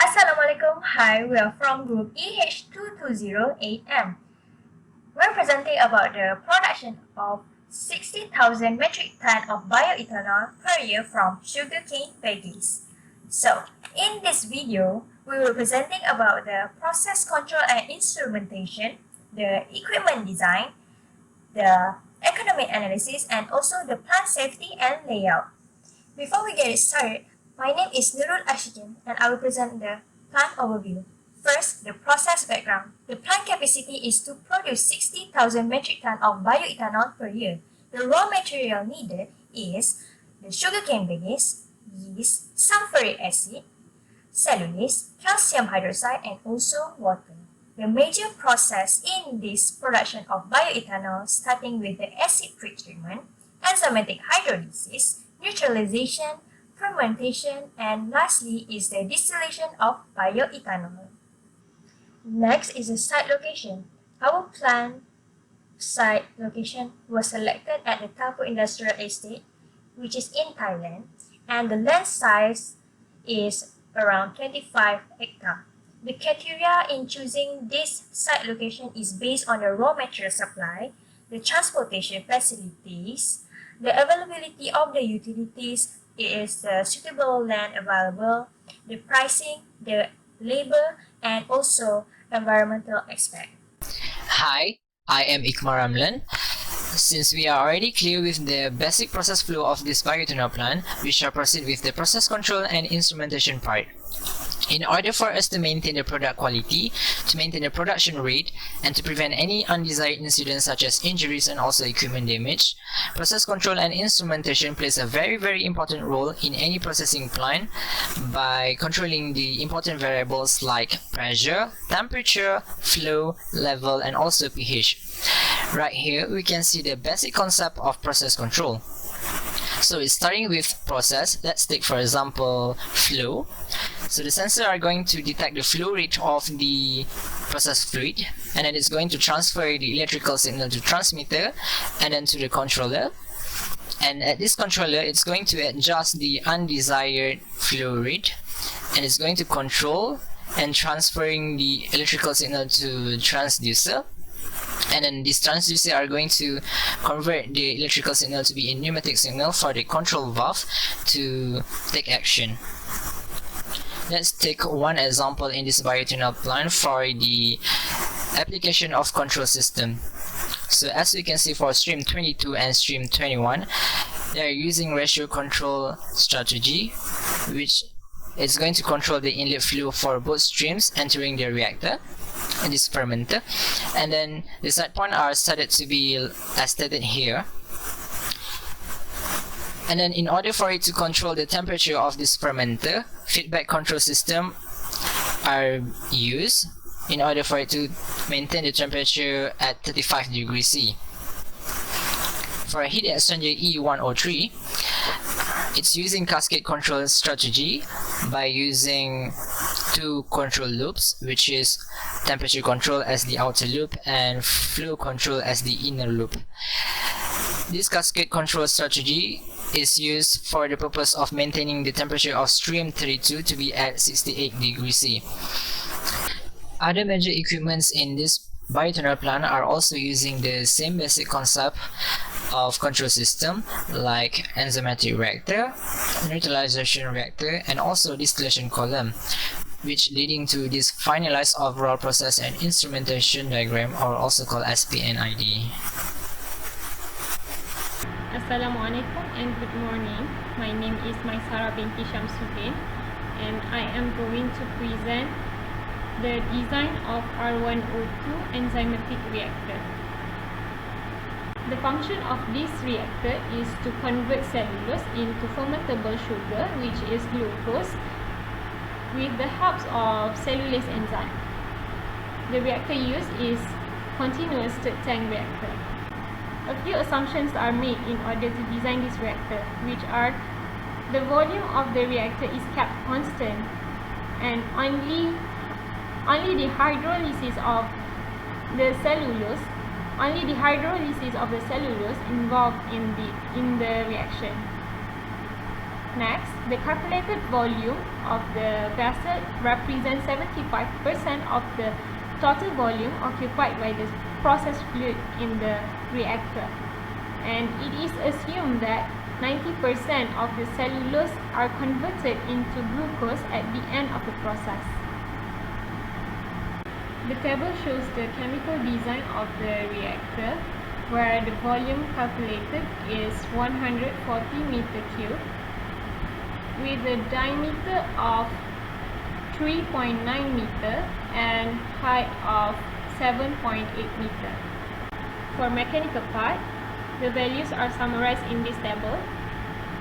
Assalamualaikum. Hi, we are from group EH2208M. We're presenting about the production of 60,000 metric ton of bioethanol per year from sugarcane veggies. So, in this video, we will be presenting about the process control and instrumentation, the equipment design, the economic analysis, and also the plant safety and layout. Before we get started, my name is Nurul Ashikin and I will present the plant overview. First, the process background. The plant capacity is to produce 60,000 metric ton of bioethanol per year. The raw material needed is the sugarcane bagasse, yeast, sulfuric acid, cellulose, calcium hydroxide, and also water. The major process in this production of bioethanol starting with the acid pretreatment, enzymatic hydrolysis, neutralization, fermentation, and lastly is the distillation of bioethanol. Next is the site location. Our plant site location was selected at the Tapo Industrial Estate, which is in Thailand, and the land size is around 25 hectares. The criteria in choosing this site location is based on the raw material supply, the transportation facilities, the availability of the utilities, is the suitable land available, the pricing, the labor, and also environmental aspect. Hi, I am Ikmar Ramlan. Since we are already clear with the basic process flow of this bioethanol plant, we shall proceed with the process control and instrumentation part. In order for us to maintain the product quality, to maintain the production rate, and to prevent any undesired incidents such as injuries and also equipment damage, process control and instrumentation plays a very important role in any processing plant by controlling the important variables like pressure, temperature, flow, level, and also pH. Right here, we can see the basic concept of process control. So it's starting with process. Let's take for example flow. So the sensor are going to detect the flow rate of the process fluid, and then it's going to transfer the electrical signal to transmitter and then to the controller. And at this controller, it's going to adjust the undesired flow rate, and it's going to control and transferring the electrical signal to transducer. And then these transducers are going to convert the electrical signal to be a pneumatic signal for the control valve to take action. Let's take one example in this bioethanol plant for the application of control system. So as we can see for stream 22 and stream 21, they are using ratio control strategy, which is going to control the inlet flow for both streams entering the reactor and this fermenter. And then the set point are set to be as stated here. And then in order for it to control the temperature of this fermenter, feedback control system are used in order for it to maintain the temperature at 35 degrees C. For a heat exchanger E103, it's using cascade control strategy by using two control loops, which is temperature control as the outer loop and flow control as the inner loop. This cascade control strategy is used for the purpose of maintaining the temperature of stream 32 to be at 68 degrees C. Other major equipments in this bioethanol plant are also using the same basic concept of control system like enzymatic reactor, neutralization reactor, and also distillation column, which leading to this finalized overall process and instrumentation diagram, or also called SPNID. Assalamualaikum and good morning. My name is Maisara binti Shamsuddin and I am going to present the design of R102 enzymatic reactor. The function of this reactor is to convert cellulose into fermentable sugar, which is glucose, with the help of cellulase enzyme. The reactor used is continuous stirred tank reactor. A few assumptions are made in order to design this reactor, which are the volume of the reactor is kept constant and only the hydrolysis of the cellulose involved in the reaction. Next, the calculated volume of the vessel represents 75% of the total volume occupied by the process fluid in the reactor. And it is assumed that 90% of the cellulose are converted into glucose at the end of the process. The table shows the chemical design of the reactor, where the volume calculated is 140 meter cube with a diameter of 3.9 meter and height of 7.8 meter. For mechanical part, the values are summarized in this table.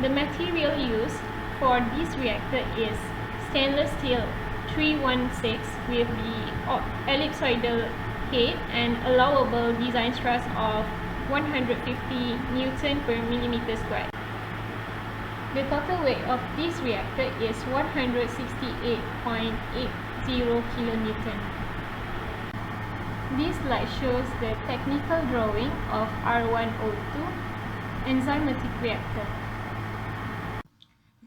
The material used for this reactor is stainless steel 316 with the ellipsoidal head and allowable design stress of 150 Newton per millimeter squared. The total weight of this reactor is 168.80 kilonewton. This slide shows the technical drawing of R102 enzymatic reactor.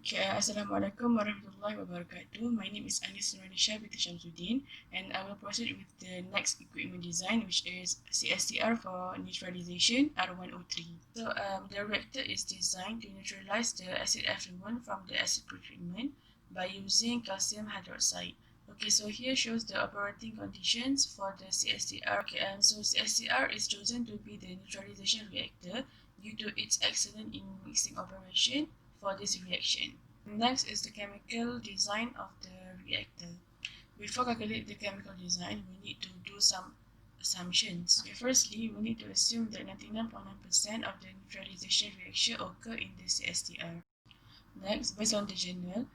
Okay, Assalamualaikum warahmatullahi wabarakatuh. My name is Anis Nuranisha binti Shamsuddin, and I will proceed with the next equipment design, which is CSTR for neutralization R103. So, the reactor is designed to neutralize the acid effluent from the acid pretreatment by using calcium hydroxide. Okay, so here shows the operating conditions for the CSTR. Okay, so CSTR is chosen to be the neutralization reactor due to its excellent in mixing operation for this reaction. Next is the chemical design of the reactor. Before calculating the chemical design, we need to do some assumptions. Okay, firstly, we need to assume that 99.9% of the neutralization reaction occur in the CSTR. Next, based on the journal,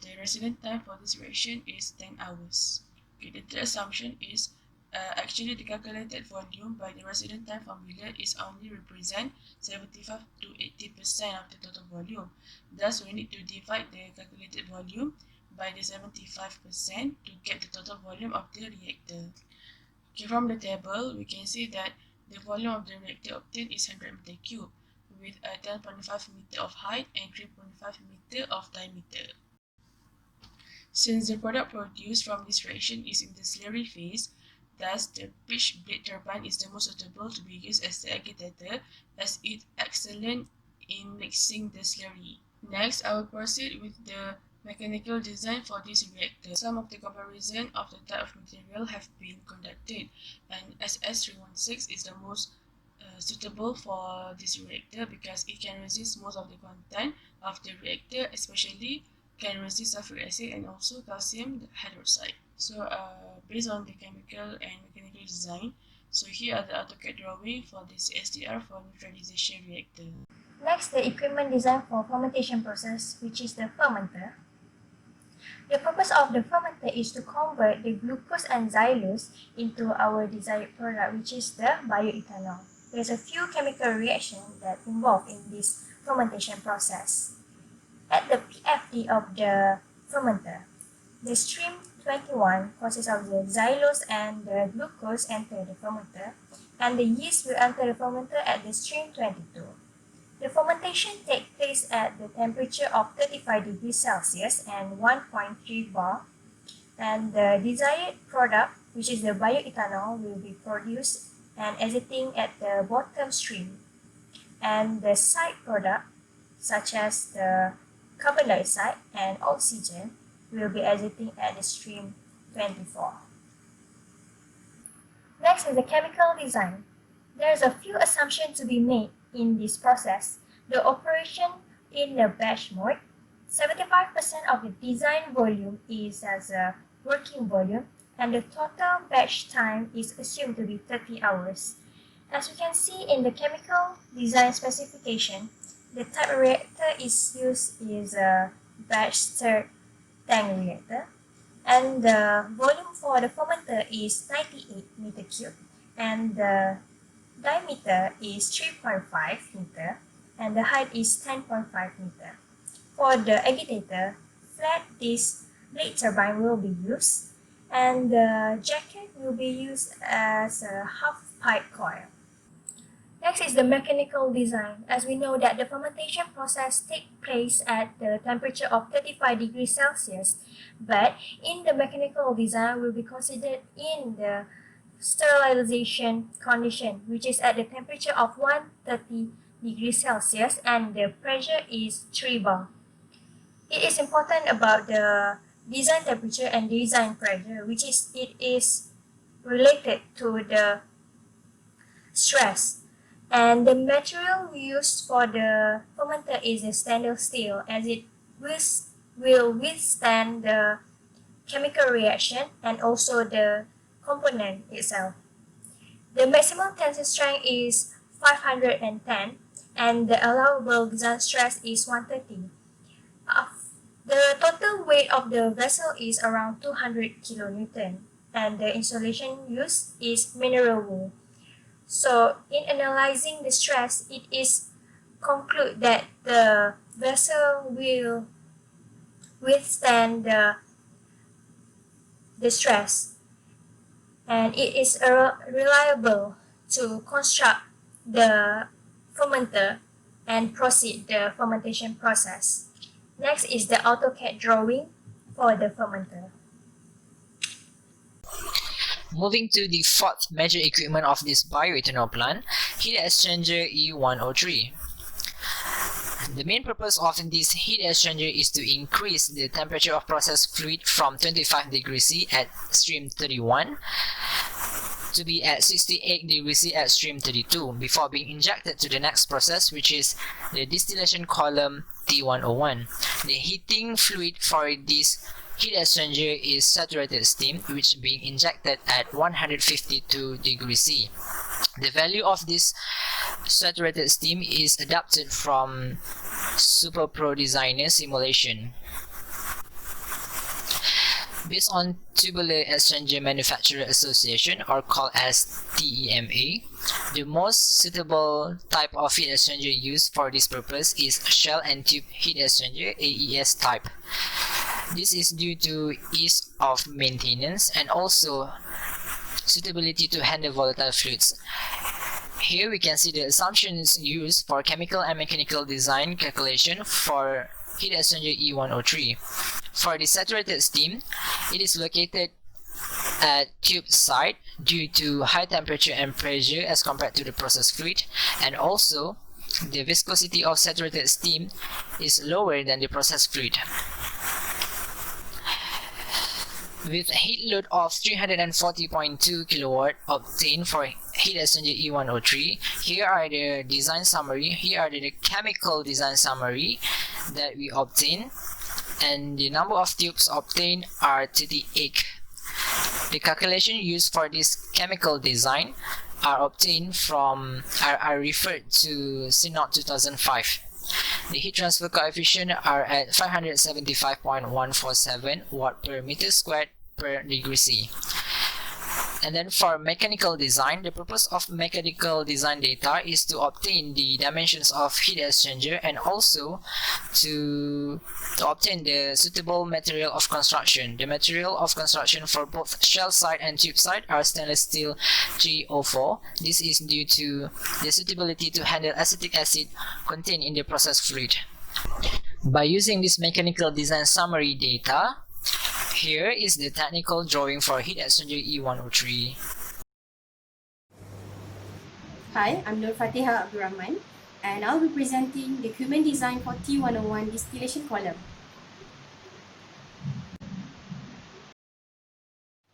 the resident time for this reaction is 10 hours. Okay, the third assumption is actually the calculated volume by the resident time formula is only represent 75 to 80% of the total volume. Thus, we need to divide the calculated volume by the 75% to get the total volume of the reactor. Okay, from the table, we can see that the volume of the reactor obtained is 100 meter cube with a 10.5 meter of height and 3.5 meter of diameter. Since the product produced from this reaction is in the slurry phase, thus the pitch blade turbine is the most suitable to be used as the agitator, as it excellent in mixing the slurry. Next, I will proceed with the mechanical design for this reactor. Some of the comparison of the type of material have been conducted, and SS316 is the most suitable for this reactor because it can resist most of the content of the reactor, especially can resist sulfuric acid and also calcium hydroxide. So based on the chemical and mechanical design, so here are the AutoCAD drawing for the CSTR for neutralization reactor. Next, the equipment design for fermentation process, which is the fermenter. The purpose of the fermenter is to convert the glucose and xylose into our desired product, which is the bioethanol. There's a few chemical reactions that involve in this fermentation process. At the PFD of the fermenter, the stream 21 consists of the xylose and the glucose enter the fermenter, and the yeast will enter the fermenter at the stream 22. The fermentation takes place at the temperature of 35 degrees Celsius and 1.3 bar, and the desired product, which is the bioethanol, will be produced and exiting at the bottom stream, and the side product, such as the carbon dioxide and oxygen, will be exiting at the stream 24. Next is the chemical design. There is a few assumptions to be made in this process. The operation in the batch mode, 75% of the design volume is as a working volume, and the total batch time is assumed to be 30 hours. As we can see in the chemical design specification, the type of reactor is used is a batch stirred tank reactor, and the volume for the fermenter is 98 meter cube, and the diameter is 3.5 meter, and the height is 10.5 meter. For the agitator, flat disc blade turbine will be used, and the jacket will be used as a half pipe coil. Next is the mechanical design. As we know that the fermentation process takes place at the temperature of 35 degrees Celsius, but in the mechanical design will be considered in the sterilization condition, which is at the temperature of 130 degrees Celsius and the pressure is 3 bar. It is important about the design temperature and design pressure, which is it is related to the stress. And the material used for the fermenter is the stainless steel, as it will withstand the chemical reaction and also the component itself. The maximum tensile strength is 510 and the allowable design stress is 130. The total weight of the vessel is around 200 kilonewton and the insulation used is mineral wool. So in analyzing the stress, it is conclude that the vessel will withstand the stress and it is reliable to construct the fermenter and proceed the fermentation process. Next is the AutoCAD drawing for the fermenter. Moving to the fourth major equipment of this bioethanol plant, heat exchanger E103. The main purpose of this heat exchanger is to increase the temperature of processed fluid from 25 degrees C at stream 31 to be at 68 degrees C at stream 32 before being injected to the next process, which is the distillation column T101. The heating fluid for this heat exchanger is saturated steam, which being injected at 152 degrees C. The value of this saturated steam is adapted from SuperPro Designer simulation. Based on Tubular Exchanger Manufacturer Association, or called as TEMA, the most suitable type of heat exchanger used for this purpose is shell and tube heat exchanger AES type. This is due to ease of maintenance and also suitability to handle volatile fluids. Here we can see the assumptions used for chemical and mechanical design calculation for heat exchanger E103. For the saturated steam, it is located at tube side due to high temperature and pressure as compared to the process fluid, and also the viscosity of saturated steam is lower than the process fluid. With a heat load of 340.2 kW obtained for heat exchanger E103, here are the design summary, here are the chemical design summary that we obtained, and the number of tubes obtained are 38. The calculation used for this chemical design are obtained from are referred to CNOT 2005. The heat transfer coefficient are at 575.147 watt per meter squared per degree C. And then for mechanical design, the purpose of mechanical design data is to obtain the dimensions of heat exchanger and also to obtain the suitable material of construction. The material of construction for both shell side and tube side are stainless steel 304. This is due to the suitability to handle acetic acid contained in the process fluid. By using this mechanical design summary data, here is the technical drawing for heat exchanger E103. Hi, I'm Nur Fatiha Abdurrahman, and I'll be presenting the equipment design for T101 distillation column.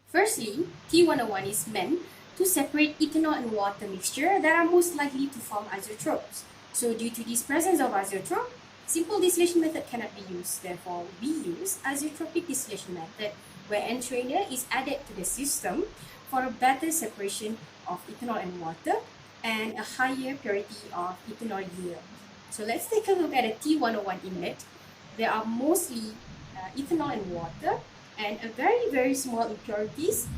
Firstly, T101 is meant to separate ethanol and water mixture that are most likely to form isotopes. So due to this presence of isotope, simple distillation method cannot be used. Therefore, we use isotropic distillation method, where entrainer is added to the system for a better separation of ethanol and water and a higher purity of ethanol yield. So let's take a look at a T101 inlet. There are mostly ethanol and water and a very small impurities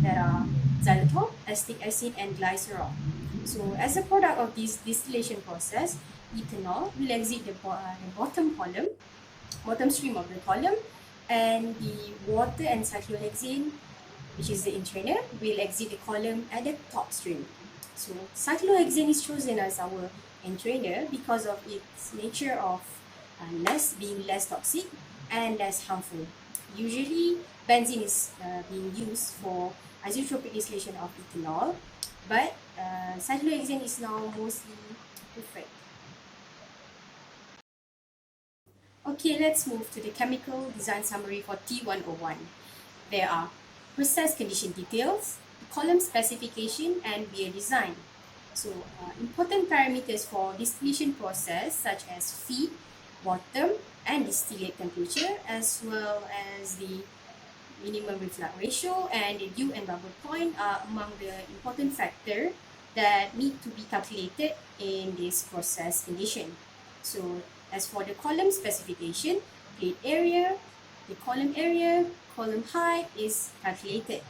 that are xylitol, acetic acid and glycerol. So as a product of this distillation process, ethanol will exit the bottom stream of the column, and the water and cyclohexane, which is the entrainer, will exit the column at the top stream. So cyclohexane is chosen as our entrainer because of its nature of being less toxic and less harmful. Usually, benzene is being used for isotropic distillation of ethanol, but cyclohexane is now mostly preferred. Okay, let's move to the chemical design summary for T101. There are process condition details, column specification, and beer design. So, important parameters for distillation process such as feed, bottom, and distillate temperature, as well as the minimum reflux ratio and the dew and bubble point are among the important factors that need to be calculated in this process condition. So, as for the column specification, plate area, the column height is calculated.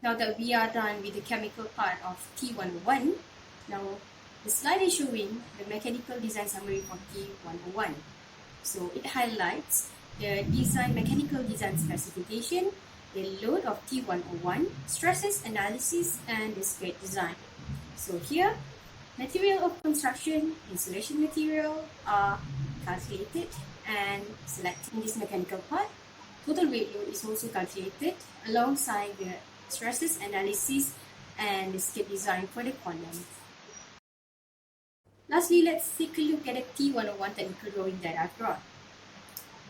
Now that we are done with the chemical part of T101, now the slide is showing the mechanical design summary for T101. So it highlights the mechanical design specification, the load of T101, stresses analysis, and the skirt design. So here, material of construction, insulation material are calculated and selected in this mechanical part. Total weight load is also calculated alongside the stresses analysis and the skirt design for the column. Lastly, let's take a look at the T101 technical drawing that I've drawn.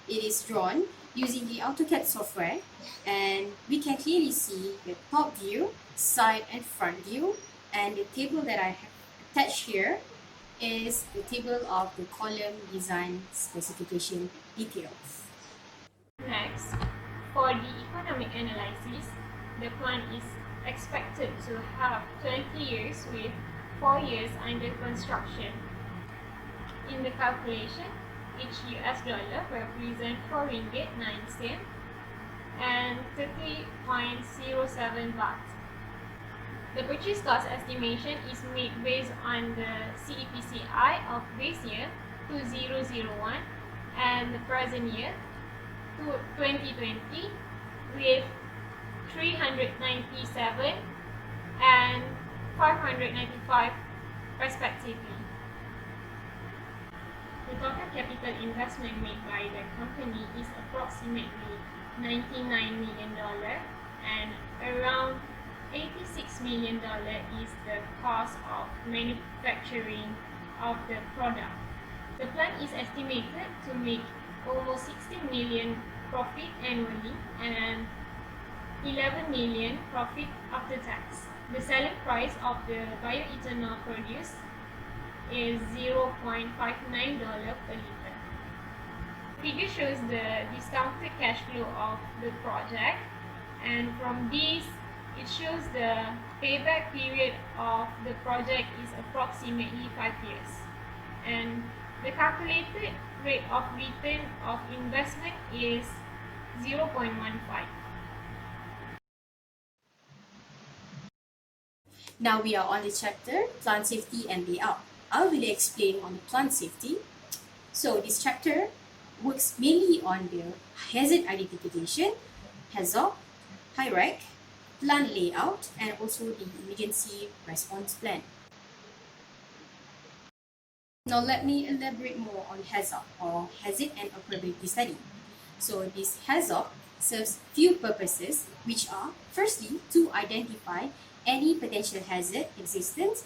It is drawn using the AutoCAD software, and we can clearly see the top view, side and front view, and the table that I have attached here is the table of the column design specification details. Next, for the economic analysis, the plant is expected to have 20 years with 4 years under construction. In the calculation, each US dollar represents 4 ringgit 9 cents and 30.07 baht. The purchase cost estimation is made based on the CEPCI of base year 2001 and the present year 2020 with 397 and 595 respectively. The total capital investment made by the company is approximately $99 million, and around $86 million is the cost of manufacturing of the product. The plant is estimated to make almost 16 million profit annually and 11 million profit after tax. The selling price of the bioethanol produced is $0.59 per liter. Figure shows the discounted cash flow of the project, and from this it shows the payback period of the project is approximately 5 years, and the calculated rate of return of investment is 0.15. Now we are on the chapter Plant Safety and Layout. I will explain on plant safety. So this chapter works mainly on the hazard identification, HAZOP, HIREC, plant layout, and also the emergency response plan. Now let me elaborate more on HAZOP, or Hazard and Operability Study. So this HAZOP serves few purposes, which are firstly to identify any potential hazard existence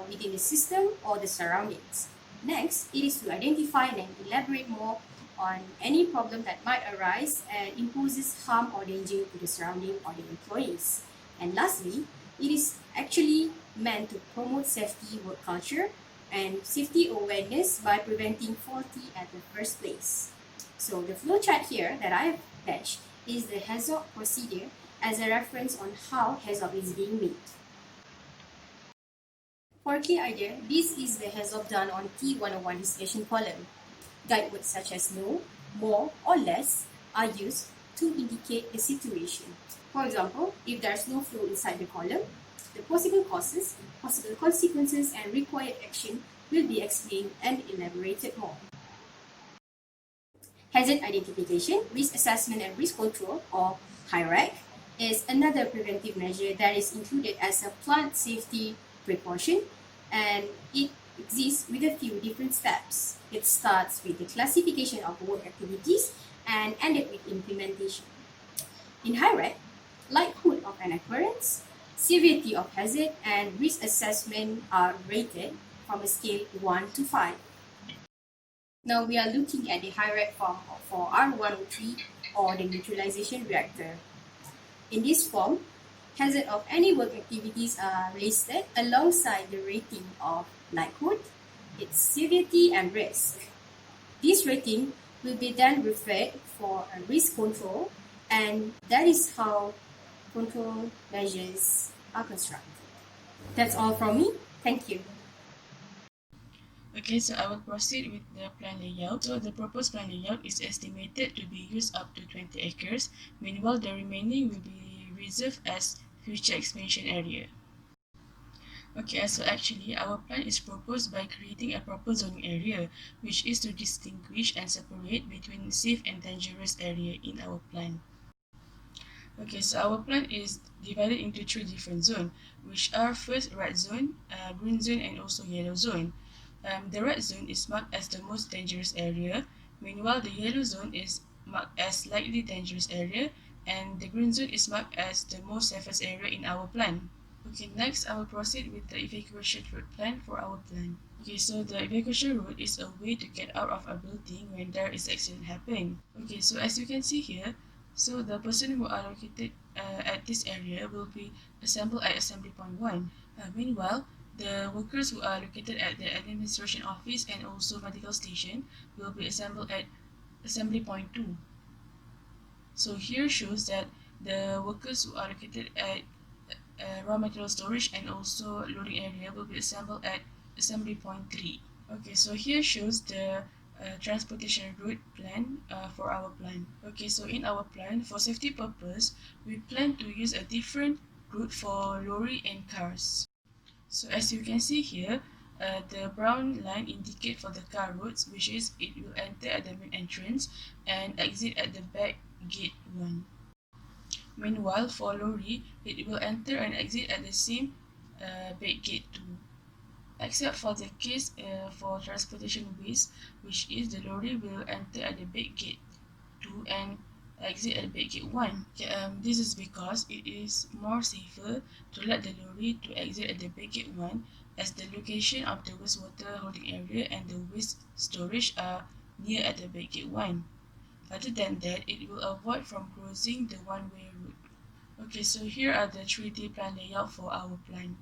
within the system or the surroundings. Next, it is to identify and elaborate more on any problem that might arise and imposes harm or danger to the surrounding or the employees. And lastly, it is actually meant to promote safety work culture and safety awareness by preventing faulty at the first place. So the flowchart here that I have attached is the HAZOP procedure as a reference on how HAZOP is being made. For a clear idea, this is the HAZOP done on T101 distillation column. Guide words such as no, more, or less are used to indicate the situation. For example, if there is no flow inside the column, the possible causes, possible consequences, and required action will be explained and elaborated more. Hazard identification, risk assessment and risk control, or HIREC, is another preventive measure that is included as a plant safety precaution, and it exists with a few different steps. It starts with the classification of work activities and ended with implementation. In HIREC, likelihood of an occurrence, severity of hazard, and risk assessment are rated from a scale 1 to 5. Now we are looking at the HIREC form for R103 or the neutralization reactor. In this form, hazard of any work activities are listed alongside the rating of likelihood, its severity, and risk. This rating will be then referred for a risk control, and that is how control measures are constructed. That's all from me. Thank you. Okay, so I will proceed with the plan layout. So the proposed plan layout is estimated to be used up to 20 acres. Meanwhile, the remaining will be reserved as future expansion area. Okay, so actually our plan is proposed by creating a proper zoning area, which is to distinguish and separate between safe and dangerous area in our plan. Okay, so our plan is divided into 3 different zones, which are first red zone, green zone, and also yellow zone. The red zone is marked as the most dangerous area, meanwhile the yellow zone is marked as slightly dangerous area, and the green zone is marked as the most safest area in our plan. Okay, next I will proceed with the evacuation route plan for our plan. Okay, so the evacuation route is a way to get out of a building when there is accident happening. Okay, so as you can see here, so the person who are located at this area will be assembled at assembly point 1. Meanwhile, the workers who are located at the administration office and also medical station will be assembled at assembly point 2. So here shows that the workers who are located at raw material storage and also loading area will be assembled at assembly point 3. Okay, so here shows the transportation route plan for our plan. Okay, so in our plan, for safety purpose, we plan to use a different route for lorry and cars. So as you can see here, the brown line indicate for the car routes, which is it will enter at the main entrance and exit at the back gate 1. Meanwhile, for lorry, it will enter and exit at the same back gate 2. Except for the case for transportation waste, which is the lorry will enter at the back gate 2 and exit at back gate 1. Okay, this is because it is more safer to let the lorry to exit at the back gate 1, as the location of the wastewater holding area and the waste storage are near at the back gate 1. Other than that, it will avoid from crossing the one-way route. Okay, so here are the 3D plan layout for our plan.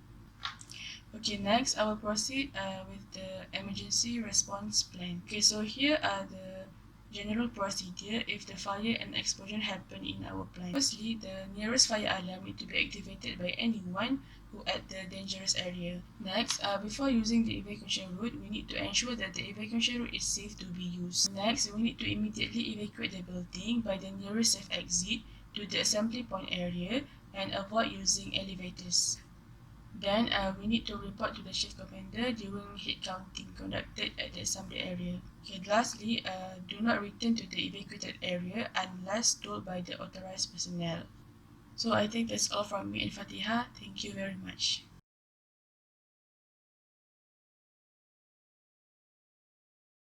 Okay, next I will proceed with the emergency response plan. Okay, so here are the general procedure if the fire and explosion happen in our plan. Firstly, the nearest fire alarm need to be activated by anyone who at the dangerous area. Next, before using the evacuation route, we need to ensure that the evacuation route is safe to be used. Next, we need to immediately evacuate the building by the nearest safe exit to the assembly point area and avoid using elevators. Then we need to report to the shift commander during head counting conducted at the assembly area. Okay, lastly, do not return to the evacuated area unless told by the authorized personnel. So I think that's all from me and Fatiha. Thank you very much.